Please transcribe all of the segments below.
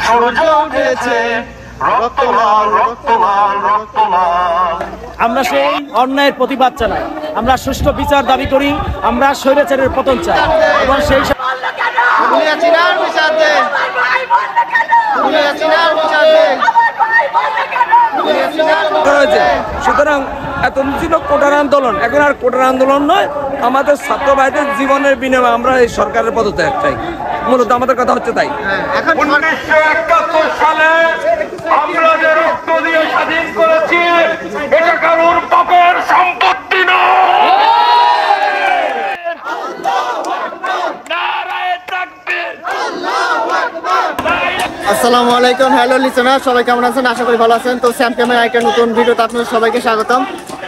সূর্য উঠেছে রক্ত লাল রক্ত লাল রক্ত লাল। আমরা সেই অন্যায়ের প্রতিবাদ চালাই, আমরা সুষ্ঠু বিচার দাবি করি, আমরা স্বৈরাচারের পতন চাই এবং সেই সুতরাং এতদিন ছিল কোটার আন্দোলন, এখন আর কোটার আন্দোলন নয়, আমাদের ছাত্র ভাইদের জীবনের বিনিময়ে আমরা এই সরকারের পদত্যাগ চাই। মূলত আমাদের কথা হচ্ছে তাই। 1971 সালে আমরা যে রক্ত দিয়ে স্বাধীন করেছি এটা কারোর বাপের সম্পত্তি নয়। আসসালামু আলাইকুম, হ্যালো লিসেনার, সবাই কেমন আছেন? আশা করি ভালো আছেন। তো স্যাম ক্যামেরা একটা নতুন ভিডিওতে আপনাদের সবাইকে স্বাগতম।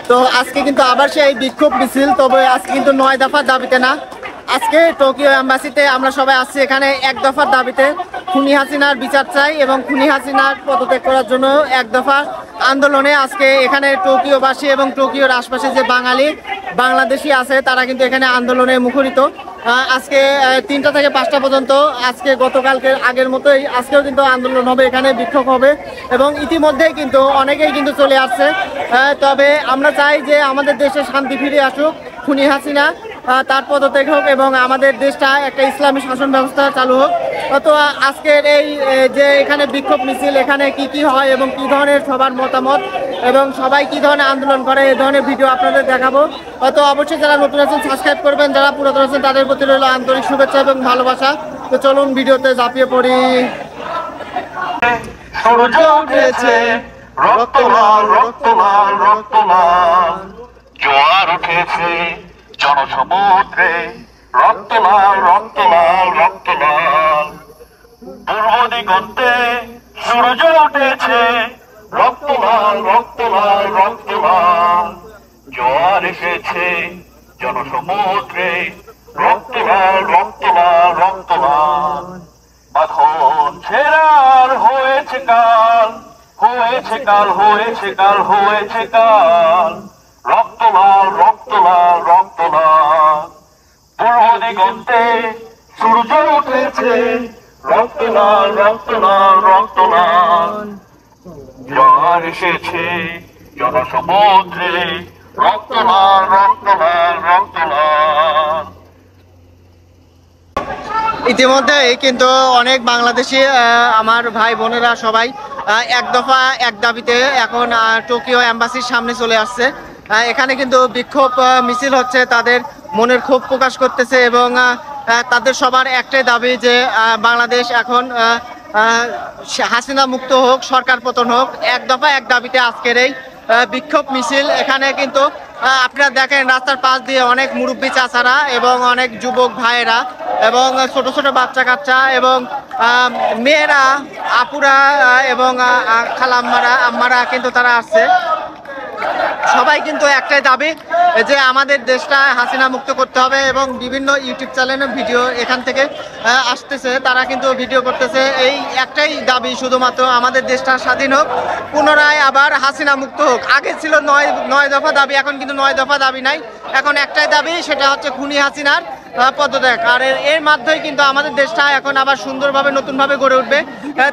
তো আজকে কিন্তু আবার সেই বিক্ষোভ মিছিল, তবে আজকে কিন্তু 9 দফার দাবিতে না, আজকে টোকিও এম্বাসিতে আমরা সবাই আসছি এখানে 1 দফার দাবিতে। খুনি হাসিনার বিচার চাই এবং খুনি হাসিনার পদত্যাগ করার জন্য 1 দফা আন্দোলনে আজকে এখানে টোকিওবাসী এবং টোকিওর আশপাশে যে বাংলাদেশি আছে তারা কিন্তু এখানে আন্দোলনে মুখরিত। আজকে 3টা থেকে 5টা পর্যন্ত, আজকে গতকালকে আগের মতোই আজকেও কিন্তু আন্দোলন হবে, এখানে বিক্ষোভ হবে এবং ইতিমধ্যেই কিন্তু অনেকেই কিন্তু চলে আসছে। তবে আমরা চাই যে আমাদের দেশে শান্তি ফিরে আসুক, খুনি হাসিনা তার পদত্যাগ হোক এবং আমাদের দেশটা একটা ইসলামী শাসন ব্যবস্থা চালু হোক। তো আজকের এই যে এখানে বিক্ষোভ মিছিল, এখানে কি হয় এবং কি ধরনের সবার মতামত এবং সবাই কি ধরনের আন্দোলন করে এই ধরনের ভিডিও আপনাদের দেখাবো। তো অবশ্যই যারা নতুন আছেন সাবস্ক্রাইব করবেন, যারা পুরাতন আছেন তাদের প্রতি রইল আন্তরিক শুভেচ্ছা এবং ভালোবাসা। তো চলুন ভিডিওতে ঝাঁপিয়ে পড়ি। সূর্য উঠেছে রক্ত লাল রক্ত লাল রক্ত লাল। জোয়ার উঠেছে জনসমুদ্রে রক্ত লাল রক্ত লাল রক্ত লাল। পূর্ব দিগন্তে সূর্য উঠেছে রক্ত লাল রক্ত লাল রক্ত লাল। জোয়ার এসেছে জনসমুদ্রে রক্ত লাল রক্ত লাল রক্ত লাল। বাঁধন ছেড়ার হয়েছে কাল, হয়েছে কাল, হয়েছে কাল, হয়েছে কাল। রক্ত লাল রক্ত লাল রক্ত লাল। পূর্ব দিগন্তে সূর্য উঠেছে রক্ত লাল রক্ত লাল রক্ত লাল। জোয়ার এসেছে জনসমুদ্রে রক্ত লাল রক্ত লাল রক্ত লাল। ইতিমধ্যে কিন্তু অনেক বাংলাদেশি আমার ভাই বোনেরা সবাই 1 দফা 1 দাবিতে এখন টোকিও এম্বাসির সামনে চলে আসছে। এখানে কিন্তু বিক্ষোভ মিছিল হচ্ছে, তাদের মনের ক্ষোভ প্রকাশ করতেছে এবং তাদের সবার একটাই দাবি যে বাংলাদেশ এখন হাসিনা মুক্ত হোক, সরকার পতন হোক। 1 দফা 1 দাবিতে আজকের এই বিক্ষোভ মিছিল। এখানে কিন্তু আপনারা দেখেন রাস্তার পাশ দিয়ে অনেক মুরব্বী চাচারা এবং অনেক যুবক ভাইয়েরা এবং ছোট ছোট বাচ্চা কাচ্চা এবং মেয়েরা, আপুরা এবং আম্মারা কিন্তু তারা আসছে। সবাই কিন্তু একটাই দাবি যে আমাদের দেশটা হাসিনা মুক্ত করতে হবে এবং বিভিন্ন ইউটিউব চ্যানেলে ভিডিও এখান থেকে আসতেছে, তারা কিন্তু ভিডিও করতেছে। এই একটাই দাবি শুধুমাত্র, আমাদের দেশটা স্বাধীন হোক, পুনরায় আবার হাসিনা মুক্ত হোক। আগে ছিল 9 দফা দাবি, এখন কিন্তু 9 দফা দাবি নাই, এখন একটাই দাবি, সেটা হচ্ছে খুনি হাসিনার পদত্যাগ। আর এর মাধ্যমে কিন্তু আমাদের দেশটা এখন আবার সুন্দরভাবে নতুনভাবে গড়ে উঠবে।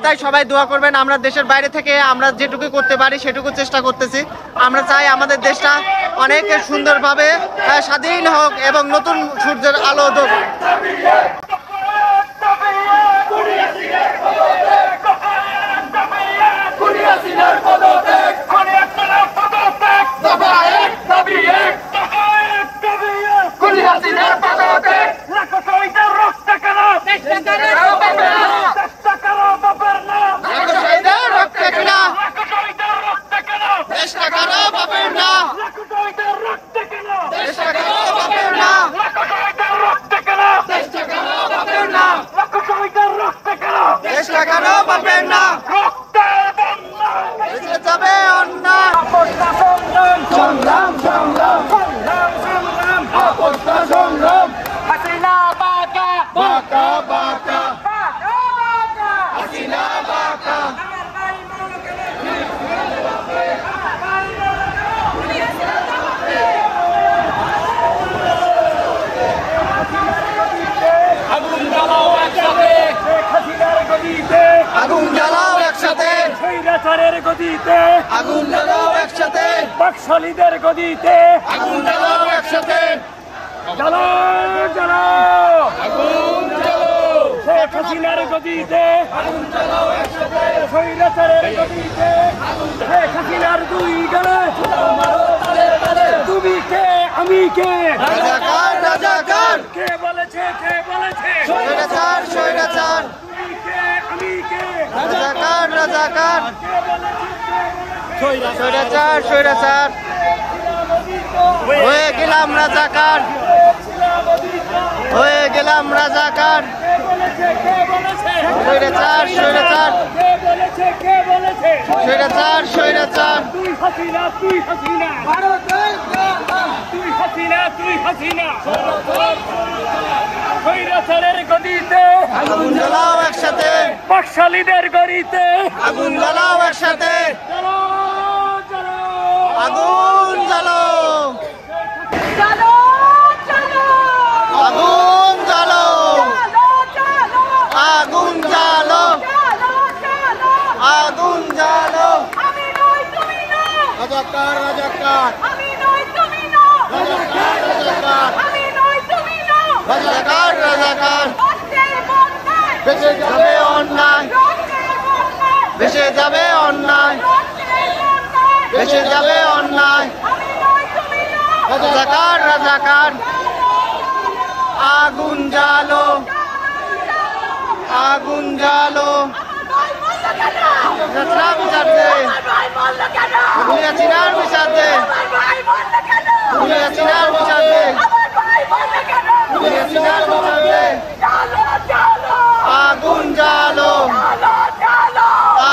তাই সবাই দোয়া করবেন। আমরা দেশের বাইরে থেকে আমরা যেটুকু করতে পারি সেটুকু চেষ্টা করতেছি। আমরা চাই আমাদের দেশটা অনেক সুন্দরভাবে স্বাধীন হোক এবং নতুন সূর্যের আলো হোক। আগুন জ্বালাও একসাথে, শেখ হাসিনার গদিতে গদিতে আগুন জ্বালাও একসাথে, বাকশালীদের গদিতে আগুন জ্বালাও একসাথে, জ্বালাও জ্বালাও আগুন জ্বালাও, শেখ হাসিনার গদিতে আগুন জ্বালাও একসাথে, স্বৈরাচারের গদিতে শেখ হাসিনার দুই গালে তুমি কে আমি কে রাজাকার রাজাকার, কে বলেছে স্বৈরাচার স্বৈরাচার, তুমি কে আমি কে রাজাকার রাজাকার, কে বলেছে স্বৈরাচার স্বৈরাচার, হয়ে গেলাম রাজাকার, হয়ে গেলাম রাজাকার, স্বৈরাচার স্বৈরাচার, স্বৈরাচার স্বৈরাচার, তুই হাসিনা তুই হাসিনা স্বৈরাচারের গদিতে আগুন জ্বালাও একসাথে, বাকশালীদের গদিতে আগুন জ্বালাও একসাথে, আগুন জ্বালো, চলো চলো আগুন জ্বালো, চলো আগুন জ্বালো, চলো চলো আগুন জ্বালো, আমি নই তুমি নও রাজাকার রাজাকার, আমি নই তুমি নও রাজাকার রাজাকার, আমি নই তুমি নও রাজাকার রাজাকার, রক্তের বন্যায় বেঁচে যাবে অন্যায়, রক্তের বন্যায় বেঁচে যাবে অন্যায়, রক্তের বন্যায় বেঁচে যাবে অন্যায়, আমি নই তুমি নও রাজাকার রাজাকার, আগুন জ্বালো, আগুন জ্বালো, ভাই বললো কেন যাত্রা বিচার দে, আমার ভাই বললো কেন দুনিয়া চিনার বিচার দে, আমার ভাই বললো কেন দুনিয়া চিনার বিচার দে, আমার ভাই বললো কেন দুনিয়া চিনার বিচার দে, চলো চলো আগুন জ্বালো, চলো চলো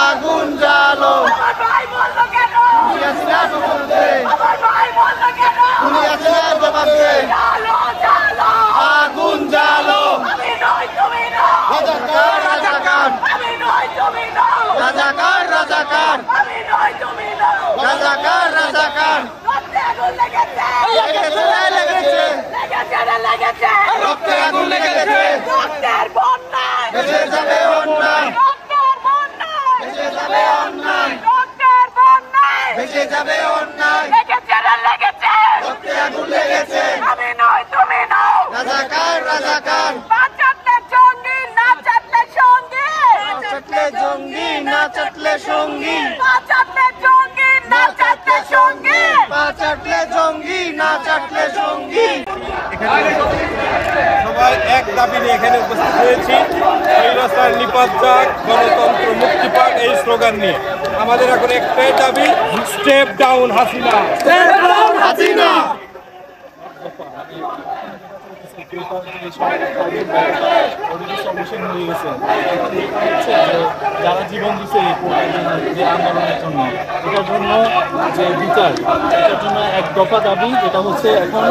আগুন জ্বালো, আমার ভাই বললো কেন দুনিয়া চিনার জবাব দে, আমার ভাই বললো কেন দুনিয়া চিনার জবাব দে, চলো চলো আগুন জ্বালো, আমি নই তুমি নও রাজাকার রাজাকার, আমি নই তুমি নও রাজাকার রাজাকার, আমি নই তুমি নও রাজাকার রাজাকার, রক্তে আগুন লেগেছে লেগেছে লেগেছে, লেগেছে রে লেগেছে রক্তে আগুন লেগেছে, রক্তের বন্যায় বেঁচে যাবে অন্যায়, রক্তের বন্যায় বেঁচে যাবে অন্যায়, রক্তের বন্যায় বেঁচে যাবে অন্যায়, লেগেছে রে লেগেছে রক্তে আগুন লেগেছে, আমি নই তুমি নও রাজাকার রাজাকার, না চাটলে জঙ্গি না চাটলে সঙ্গী চাটলে জঙ্গি না চাটলে সঙ্গী, না চাটলে জঙ্গি না চাটলে সঙ্গী পা চাটলে জঙ্গি না চাটলে সঙ্গী, সবাই এক দাবি নিয়ে এখানে উপস্থিত হয়েছি, স্বৈরাচার নিপাত যাক, গণতন্ত্র মুক্তি পাক, এই স্লোগান নিয়ে আমাদের এখন একটাই দাবি, step down Hasina, step down Hasina. যারা জীবন দিচ্ছে যে আন্দোলনের জন্য, এটার জন্য যে বিচার, এটার জন্য এক দফা দাবি, এটা হচ্ছে এখন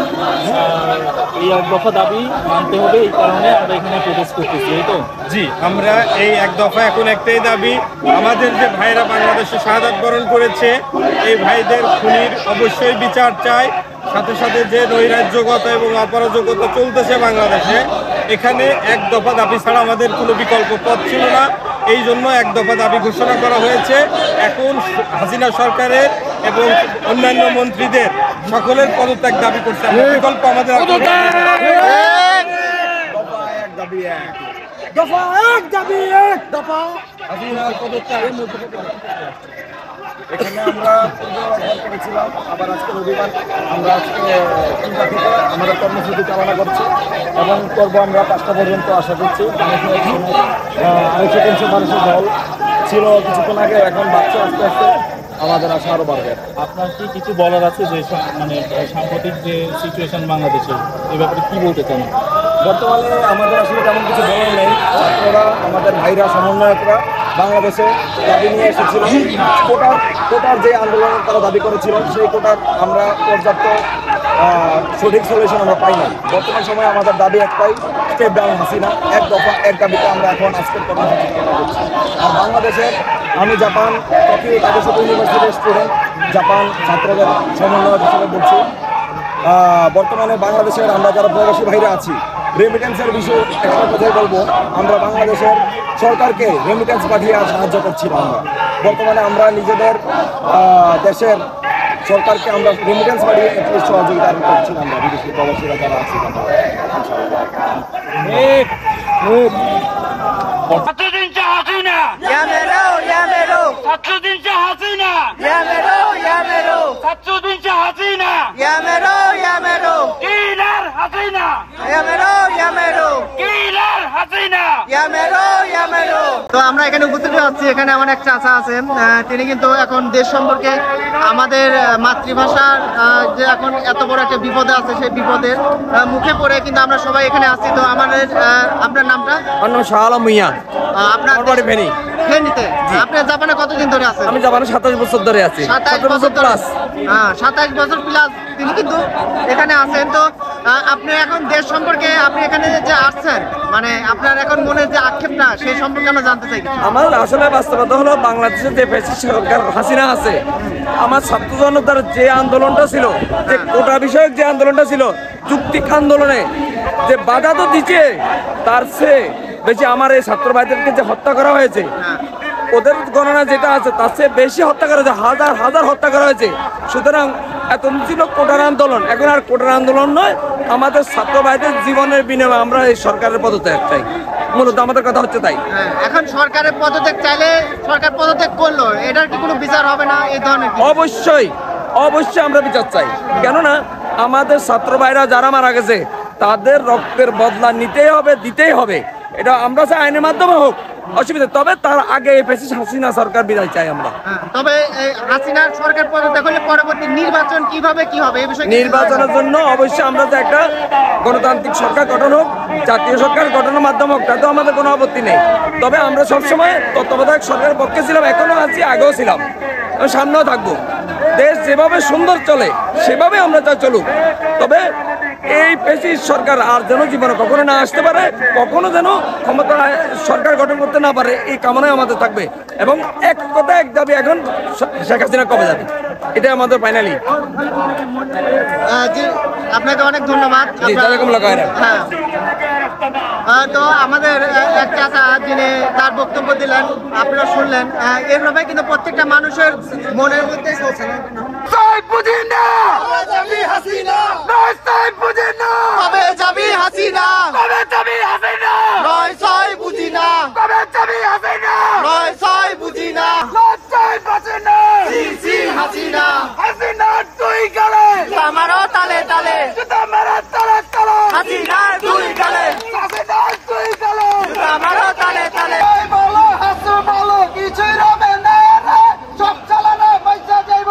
এই এক দফা দাবি মানতে হবে। এই কারণে আমরা এখানে প্রোটেস্ট করতেছি, এই তো। জি, আমরা এই এক দফা এখন একটাই দাবি, আমাদের যে ভাইরা বাংলাদেশে শাহাদাত বরণ করেছে, এই ভাইদের খুনির অবশ্যই বিচার চাই। সাথে সাথে যে নৈরাজ্যগতা এবং অপরাজকতা চলতেছে বাংলাদেশে, এখানে এক দফা দাবি ছাড়া আমাদের কোনো বিকল্প পথ ছিল না। এই জন্য এক দফা দাবি ঘোষণা করা হয়েছে। এখন হাসিনা সরকারের এবং অন্যান্য মন্ত্রীদের সকলের পদত্যাগ দাবি করছে। বিকল্প আমাদের দফা এক দাবি এক দফা হাসিনার পদত্যাগের মধ্যে এখানে আমরা করেছিলাম, আবার আজকে রবিবার আমরা আজকে 3টা থেকে আমাদের কর্মসূচি চালনা করছি এবং করবো আমরা 5টা পর্যন্ত আশা করছি। আড়াইশো 300 মানুষের দল ছিল কিছুক্ষণ আগে, এখন বাড়ছে আস্তে আস্তে, আমাদের আশা আরও বাড়বে। আপনার কি কিছু বলার আছে যে মানে সাম্প্রতিক যে সিচুয়েশন বাংলাদেশে, এই ব্যাপারে কি বলতে চান? বর্তমানে আমাদের আসলে তেমন কিছু বলার নেই। ছাত্ররা, আমাদের ভাইরা, সমন্বয়করা বাংলাদেশে দাবি নিয়ে এসেছিল। কোটার যে আন্দোলন তারা দাবি করেছিল, সেই কোটার আমরা পর্যাপ্ত সঠিক সলিউশন আমরা পাই না। বর্তমান সময়ে আমাদের দাবি একটাই, স্টেপ ডাউন হাসিনা। এক দফা এক দাবিতে আমরা এখন আজকের কর্মসূচি পালন করছি। আর বাংলাদেশের, আমি জাপান টোকিও তাকেশিবা ইউনিভার্সিটির স্টুডেন্ট, জাপান ছাত্রদের সমন্বয়ক হিসেবে বলছি, বর্তমানে বাংলাদেশের আমরা যারা প্রবাসী ভাইরা আছি, রেমিটেন্সের বিষয়ে একটা কথাই বলবো, আমরা বাংলাদেশের সরকারকে রেমিটেন্স পাঠিয়ে সাহায্য করছি না আমরা। বর্তমানে আমরা নিজেদের দেশের সরকারকে আমরা রেমিটেন্স বাড়িয়ে সহযোগিতা করছি আমরা বিদেশি প্রবাসীরা যারা আছে ছাত্রদিন চা হাসিনা ছাত্রদিন চা হাসিনা ছাত্রদিন চা হাসিনা কিলার হাসিনা কিলার হাসিনা। তো আমরা এখানে উপস্থিত আছি, এখানে আমার এক চাচা আছেন, তিনি কিন্তু এখন দেশ সম্পর্কে আমাদের মাতৃভাষার যে এখন এত বড় একটা বিপদে আছে সেই বিপদের মুখে পড়ে কিন্তু আমরা সবাই এখানে আছি। তো আমাদের আপনার নামটা? আমার নাম শাহ আলম মিয়া, আপনার বাড়ি ফেনী। ফেনীতে? আপনি জাপানে কতদিন ধরে আছেন? আমি জাপানে 27 বছর ধরে আছি। 27 বছর প্লাস। 27 বছর প্লাস তিনি কিন্তু এখানে আছেন। তো আপনি এখন দেশ সম্পর্কে আপনি এখানে যে আসছেন, মানে আপনার এখন মনে যে আক্ষেপটা সেই সম্পর্কে আমরা জানতে চাই। আমার আসলে বাস্তবতা হলো বাংলাদেশের যে ফ্যাসিস্ট সরকার হাসিনা আছে, আমার ছাত্র জনতার যে আন্দোলনটা ছিল, যে কোটা বিষয়ক যে আন্দোলনটা ছিল, যুক্তিক আন্দোলনে যে বাধা তো দিচ্ছে, তার চেয়ে বেশি আমার এই ছাত্র ভাইদেরকে যে হত্যা করা হয়েছে, ওদের গণনা যেটা আছে তার চেয়ে বেশি হত্যা করা হয়েছে, হাজার হাজার হত্যা করা হয়েছে। সুতরাং এত ছিল কোটার আন্দোলন, এখন আর কোটার আন্দোলন নয়, আমাদের ছাত্র ভাইদের জীবনের বিনিময়ে আমরা এই সরকারের পদত্যাগ চাই। মূলত আমাদের কথা হচ্ছে তাই। এখন সরকারের পদত্যাগ চাইলে সরকার পদত্যাগ করলো, এটার কি কোনো বিচার হবে না এই ধরনের? অবশ্যই অবশ্যই আমরা বিচার চাই, কেননা আমাদের ছাত্র ভাইরা যারা মারা গেছে তাদের রক্তের বদলা নিতেই হবে, দিতেই হবে। এটা আমরা চাই আইনের মাধ্যমে হোক, অসুবিধা, তবে তার আগে হাসিনা সরকার বিদায় চাই আমরা। তবে হাসিনার সরকার পদত্যাগ হলে পরবর্তী নির্বাচন কিভাবে কি হবে এই বিষয়ে? নির্বাচনের জন্য অবশ্যই আমরা যে একটা গণতান্ত্রিক সরকার গঠন হোক, জাতীয় সরকার গঠনের মাধ্যমে হোক, তাতেও আমাদের কোনো আপত্তি নেই। তবে আমরা সবসময় তত্ত্বাবধায়ক সরকারের পক্ষে ছিলাম, এখনো আছি, আগেও ছিলাম, সামনেও থাকবো। দেশ যেভাবে সুন্দর চলে সেভাবে আমরা চাই চলুক। তবে এই ফ্যাসিস্ট সরকার আর যেন জীবনে কখনো না আসতে পারে, কখনো যেন ক্ষমতা সরকার গঠন করতে না পারে, এই কামনাই আমাদের থাকবে। এবং এক কথা এক দাবি, এখন শেখ হাসিনা কবে যাবে, এটা আমাদের ফাইনালি। জি, আপনাকে অনেক ধন্যবাদ। তো আমাদের এক চাচা যিনি তার বক্তব্য দিলেন, আপনারা শুনলেন, এইভাবে কিন্তু প্রত্যেকটা মানুষের মনের মধ্যে আমারও তালে তালে হাসিনা তুই গেলে, আমারও তালে তালে কিছুই রবে না, সব চালানো পয়সা যাইব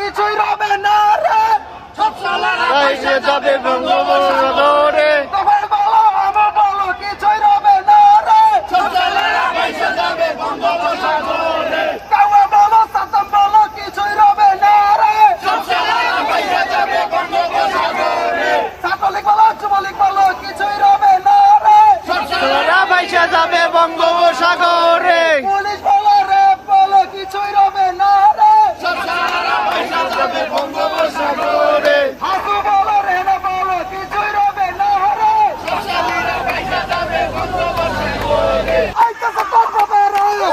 কিছুই রবে না রে, সব চালানো পয়সা যাবে বঙ্গোপসাগরে। কিছুই রবে না রে, সব চালানো পয়সা যাবে বঙ্গোপসাগরে। কিছুই রবে না রে, সব চালানো পয়সা যাবে বঙ্গোপসাগরে। ছাত্রলীগ বলো, যুবলীগ বলো, কিছুই রবে না রে, সব চালানো পয়সা যাবে বঙ্গোপসাগরে। পুলিশ বলো, রেপ বলো, কিছুই রবে না রে, সব চালানো পয়সা যাবে বঙ্গোপসাগরে। হাসু বলো, রেনা বলো, কিছুই রবে না রে, সব চালানো পয়সা যাবে বঙ্গোপসাগরে।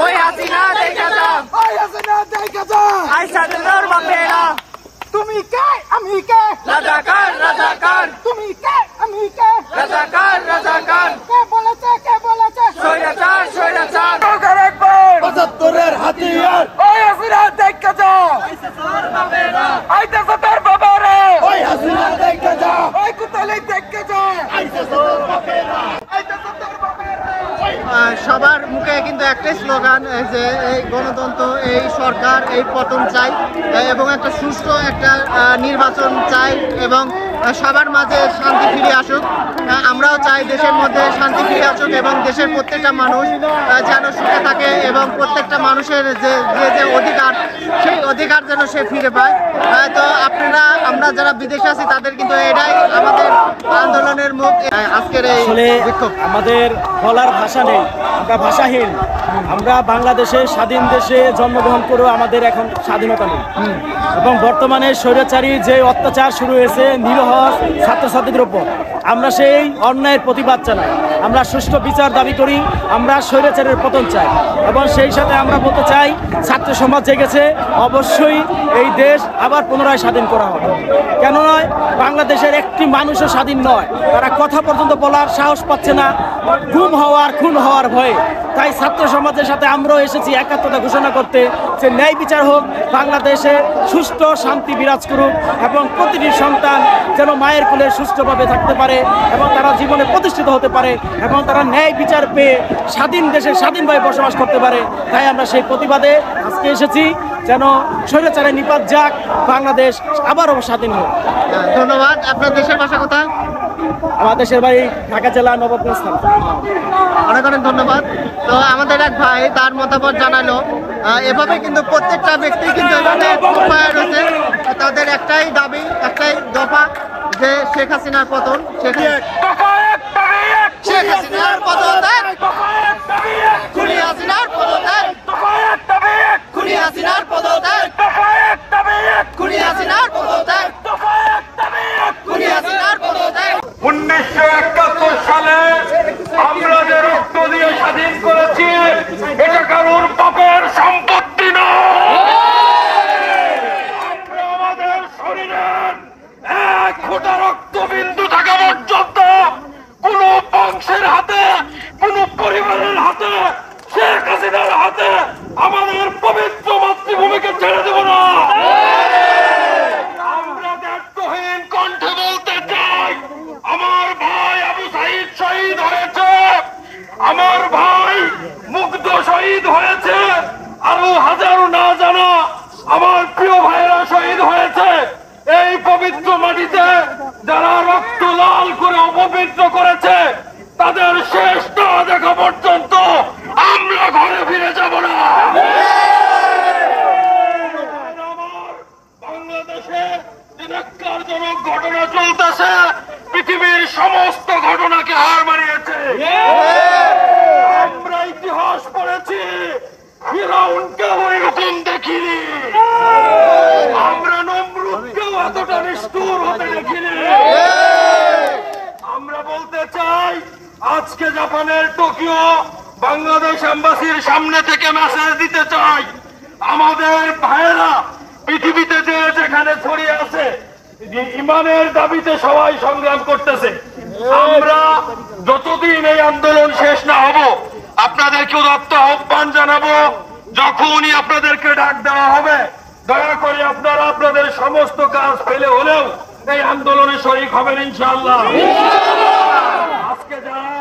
ওই হাসিনা দেখা যা, ওই হাসিনা দেখা যা, আই সাদর বাপেরা। তুমি কে আমি কে, রাজাকার রাজাকার, তুমি কে আমি কে, রাজাকার রাজাকার, কে বলেছে স্বৈরাচার স্বৈরাচার। 75-এর হাতিয়ার, ওই হাসিনা দেখা যা, আইতেছে তোর বাবারা, ওই হাসিনা দেখা যা, ওই কুতলি দেখা যা, আইতেছে তোর বাপেরা, আইতেছে তোর বাপেরা। সবার মুখে কিন্তু একটাই স্লোগান যে এই গণতন্ত্র, এই সরকার, এই পতন চাই এবং একটা সুষ্ঠু একটা নির্বাচন চাই এবং সবার মাঝে শান্তি ফিরে আসুক। আমরাও চাই দেশের মধ্যে শান্তি ফিরে আসুক এবং দেশের প্রত্যেকটা মানুষ যেন সুখে থাকে এবং প্রত্যেকটা মানুষের যে যে অধিকার, সেই অধিকার যেন সে ফিরে পায়। তো আপনারা, আমরা যারা বিদেশে আছি তাদের কিন্তু এটাই আমাদের আন্দোলনের মুখ, আজকের এই বিক্ষোভ। আমাদের বলার ভাষা নেই, আমরা ভাষাহীন। আমরা বাংলাদেশে স্বাধীন দেশে জন্মগ্রহণ করেও আমাদের এখন স্বাধীনতা নেই এবং বর্তমানে স্বৈরাচারী যে অত্যাচার শুরু হয়েছে নিরীহ ছাত্রছাত্রীদের উপর, আমরা সেই অন্যায়ের প্রতিবাদ জানাই। আমরা সুষ্ঠু বিচার দাবি করি, আমরা স্বৈরাচারের পতন চাই এবং সেই সাথে আমরা বলতে চাই ছাত্র সমাজ জেগেছে, অবশ্যই এই দেশ আবার পুনরায় স্বাধীন করা হবে। কেন নয়, বাংলাদেশের একটি মানুষও স্বাধীন নয়, তারা কথা পর্যন্ত বলার সাহস পাচ্ছে না গুম হওয়ার খুন হওয়ার ভয়ে। তাই ছাত্র সমাজের সাথে আমরাও এসেছি একাত্মতা ঘোষণা করতে যে ন্যায় বিচার হোক, বাংলাদেশে সুষ্ঠু শান্তি বিরাজ করুক এবং প্রতিটি সন্তান যেন মায়ের কোলে সুষ্ঠুভাবে থাকতে পারে এবং তারা জীবনে প্রতিষ্ঠিত হতে পারে এবং তারা ন্যায় বিচার পেয়ে স্বাধীন দেশে স্বাধীনভাবে বসবাস করতে পারে। তাই আমরা সেই প্রতিবাদে আজকে এসেছি যেন স্বৈরাচারে নিপাত যাক, বাংলাদেশ আবারও স্বাধীন হোক। ধন্যবাদ। আপনার দেশের ভাষা কোথায়? আমার দেশের বাড়ি ঢাকা জেলা নবাবগঞ্জ থানা। অনেক অনেক ধন্যবাদ। তো আমাদের এক ভাই তার মতামত জানালো। এভাবে কিন্তু প্রত্যেকটা ব্যক্তি কিন্তু এখানে রয়েছে, তাদের একটাই দাবি, একটাই দফা যে শেখ হাসিনার পতন। শেখ হাসিনার পতন, খুনি হাসিনার পতন, খুনি হাসিনার পতন, খুনি হাসিনার পতন, খুনি হাসিনার পতন। 1971 সালে আমরা যে রক্ত দিয়ে স্বাধীন করেছি, এটা কারোর বাপের সম্পত্তি নয়। আমরা আমাদের শরীরের এক ফোঁটা রক্তবিন্দু থাকা পর্যন্ত কোন বংশের হাতে, কোন পরিবারের হাতে, শেখ হাসিনার হাতে আমাদের পবিত্র মাতৃভূমিকে ছেড়ে দেব না। আমরা দায়িত্বহীন কণ্ঠে বলতে চাই, আমার ভাই আবু সাঈদ শহীদ হয়েছে, আমার ভাই মুগ্ধ শহীদ হয়েছে, আরো হাজারো না জানা আমার প্রিয় ভাইরা শহীদ হয়েছে। এই পবিত্র মাটিতে যারা রক্ত লাল করে অপবিত্র করেছে, তাদের শেষ না দেখা পর্যন্ত আমরা ঘরে ফিরে যাব না। বাংলাদেশে ন্যক্কারজনক ঘটনা চলতেছে, পৃথিবীর সমস্ত ঘটনাকে হার মানিয়েছে। আমরা ইতিহাস পড়েছি, ফিরাউনকেও এরকম দেখিনি, আমরা নমরুদকেও এতটা নিষ্ঠুর হতে দেখিনি। আমরা বলতে চাই, আজকে জাপানের টোকিও বাংলাদেশ এম্বাসির সামনে থেকে মেসেজ দিতে চাই, আমাদের ভাইয়েরা পৃথিবীতে যে যেখানে ছড়িয়ে আছে, ইমানের দাবিতে সবাই সংগ্রাম করতেছে। আমরা যতদিন এই আন্দোলন শেষ না হব, আপনাদেরকে উদাত্ত আহ্বান জানাবো, যখনই আপনাদেরকে ডাক দেওয়া হবে, দয়া করে আপনারা আপনাদের সমস্ত কাজ ফেলে হলেও এই আন্দোলনে শরীক হবেন ইনশাআল্লাহ। আজকে যারা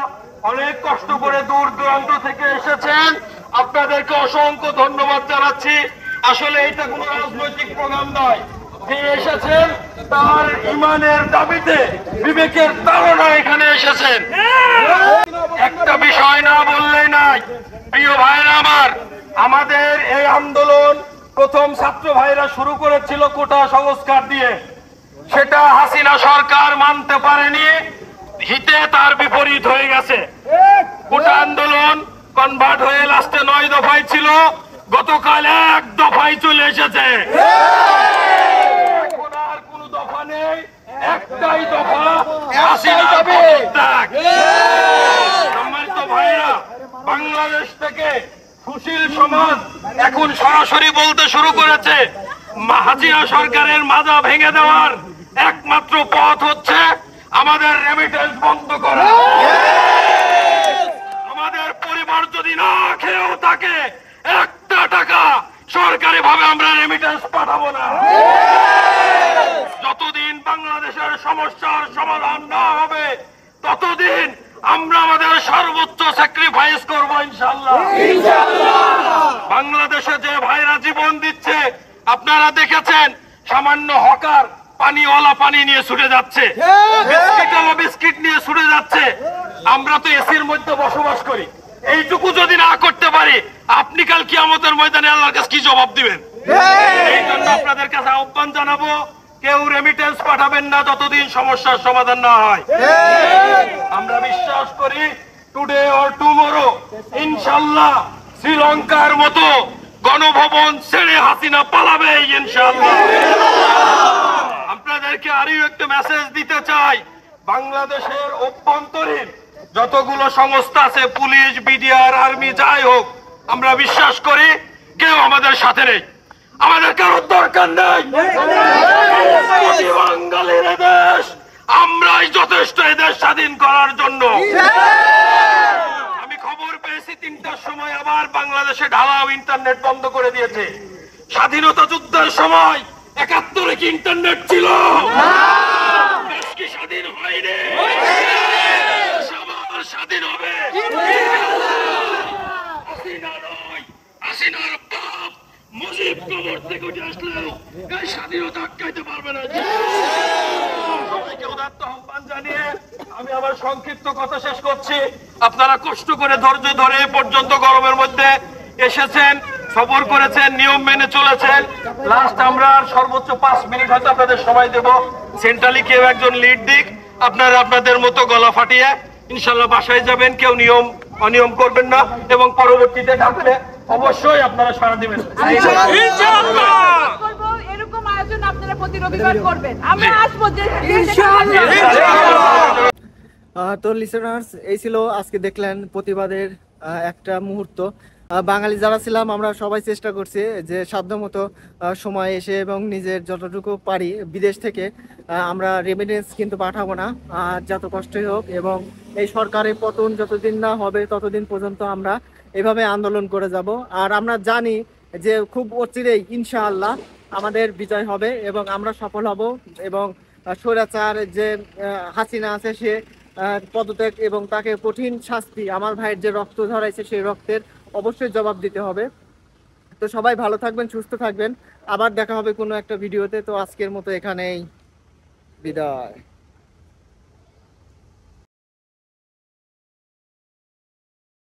অনেক কষ্ট করে দূর দূরান্ত থেকে এসেছেন, আপনাদেরকে অসংখ্য ধন্যবাদ জানাচ্ছি। আসলে এটা কোনো রাজনৈতিক প্রোগ্রাম নয়, যে এসেছেন তার ইমানের দাবিতে, বিবেকের তাড়না এখানে এসেছেন। একটা বিষয় না বললেই নাই, প্রিয় ভাইরা আমার, আমাদের এই আন্দোলন প্রথম ছাত্র ভাইরা শুরু করেছিল কোটা সংস্কার দিয়ে, সেটা হাসিনা সরকার মানতে পারেনি, হিতে তার বিপরীত হয়ে গেছে। কোটা আন্দোলন কনভার্ট হয়ে লাস্টে 9 দফায় ছিল, গতকাল 1 দফায় চলে এসেছে। এখন আর কোন দফা নেই, একটাই দফা, হাসিনা পদত্যাগ। সম্মানিত ভাইরা, বাংলাদেশ থেকে সুশীল সমাজ এখন সরাসরি বলতে শুরু করেছে, হাসিনা সরকারের মাজা ভেঙে দেওয়ার একমাত্র পথ হচ্ছে আমাদের রেমিটেন্স বন্ধ করা। আমাদের পরিবার যদি না খেয়েও থাকে, একটা টাকা সরকারি ভাবে আমরা রেমিটেন্স পাঠাবো না। যতদিন বাংলাদেশের সমস্যার সমাধান না হবে, ততদিন আমরা আমাদের সর্বোচ্চ স্যাক্রিফাইস করবো ইনশাআল্লাহ। বাংলাদেশে যে ভাইরা জীবন দিচ্ছে, আপনারা দেখেছেন, সামান্য হকার পানিওয়ালা পানি নিয়ে ছুটে যাচ্ছে, বিস্কিটওয়ালা বিস্কিট নিয়ে ছুটে যাচ্ছে। আমরা তো এসির মধ্যে বসবাস করি, এইটুকু যদি না করতে পারি, আপনি কাল কিয়ামতের ময়দানে আল্লাহর কাছে কি জবাব দিবেন? এই জন্য আপনাদের কাছে আহ্বান জানাবো, কেউ রেমিটেন্স পাঠাবেন না যতদিন সমস্যার সমাধান না হয়। আমরা বিশ্বাস করি টুডে অর টুমরো ইনশাআল্লাহ শ্রীলঙ্কার মতো গণভবন ছেড়ে হাসিনা পালাবে ইনশাআল্লাহ। আপনাদেরকে আরো একটা মেসেজ দিতে চাই, বাংলাদেশের অভ্যন্তরীণ যতগুলো সংস্থা আছে, পুলিশ, বিডিআর, আর্মি, যাই হোক, আমরা বিশ্বাস করি কেউ আমাদের সাথে নেই, আমাদের কারোর দরকার নেই। বাঙালির দেশ, আমরাই যথেষ্ট এই দেশ স্বাধীন করার জন্য। আমি খবর পেয়েছি 3টার সময় আবার বাংলাদেশে ঢালাও ইন্টারনেট বন্ধ করে দিয়েছে। স্বাধীনতা যুদ্ধের সময় 71-এ কি ইন্টারনেট ছিল? দেশ কি স্বাধীন হয়নি? আবার স্বাধীন হবে। হাসিনা নয়, হাসিনার বাপ মুজিব কবর থেকে উঠে আসলেও এই স্বাধীনতা আটকাইতে পারবে না। সবাইকে উদাত্ত আহ্বান জানিয়ে আমি আমার সংক্ষিপ্ত কথা শেষ করছি। আপনারা কষ্ট করে ধৈর্য ধরে এ পর্যন্ত গরমের মধ্যে এসেছেন, সবর করেছেন, নিয়ম মেনে চলেছেন। লাস্ট আমরা সর্বোচ্চ 5 মিনিট হয়তো আপনাদের সময় দেব। সেন্ট্রালি কেউ একজন লিড দিক, আপনারা আপনাদের মতো গলা ফাটিয়ে ইনশাল্লাহ বাসায় যাবেন। কেউ নিয়ম অনিয়ম করবেন না এবং পরবর্তীতে থাকলে অবশ্যই আপনারা সাড়া দিবেন। করবো, এরকম আয়োজন আপনারা প্রতি রবিবার করবেন, আমরা আসবো। তো লিসেনার্স, এই ছিল আজকে দেখলেন প্রতিবাদের একটা মুহূর্ত। বাঙালি যারা ছিলাম আমরা সবাই চেষ্টা করছি যে সাধ্যমতো সময় এসে এবং নিজের যতটুকু পারি বিদেশ থেকে আমরা রেমিটেন্স কিন্তু পাঠাবো না, যত কষ্টই হোক। এবং এই সরকারের পতন যতদিন না হবে ততদিন পর্যন্ত আমরা এভাবে আন্দোলন করে যাব। আর আমরা জানি যে খুব অচিরেই ইনশাআল্লাহ আমাদের বিজয় হবে এবং আমরা সফল হব এবং স্বৈরাচার যে হাসিনা আছে সে পদত্যাগ এবং তাকে কঠিন শাস্তি, আমার ভাইয়ের যে রক্ত ঝরাইছে সেই রক্তের অবশ্যই জবাব দিতে হবে। তো সবাই ভালো থাকবেন, সুস্থ থাকবেন, আবার দেখা হবে কোনো একটা ভিডিওতে। তো আজকের মতো এখানেই বিদায়।